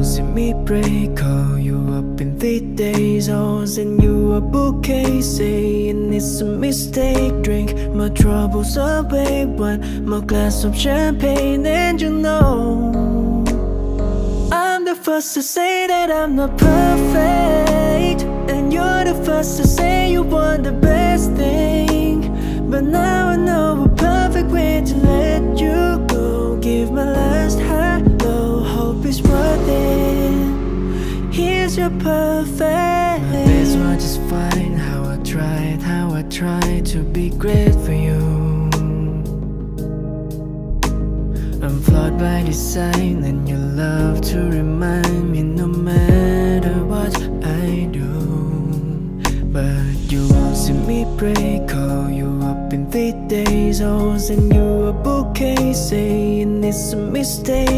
see me break. Call you up in 3 days. Oh, send you a bouquet, saying it's a mistake. Drink my troubles away, one more glass of champagne, and you know I'm the first to say that I'm not perfect, and you're the first to say you want the best thing. But now I know a perfect way to let you go. Give my last hello, hope it's worth it. Here's your perfect. My best was just fine. How I tried to be great for you. I'm flawed by design, and you love to remind me no matter what I do. But you won't see me break. Call you up in 3 days. Oh, send you a bouquet, saying it's a mistake.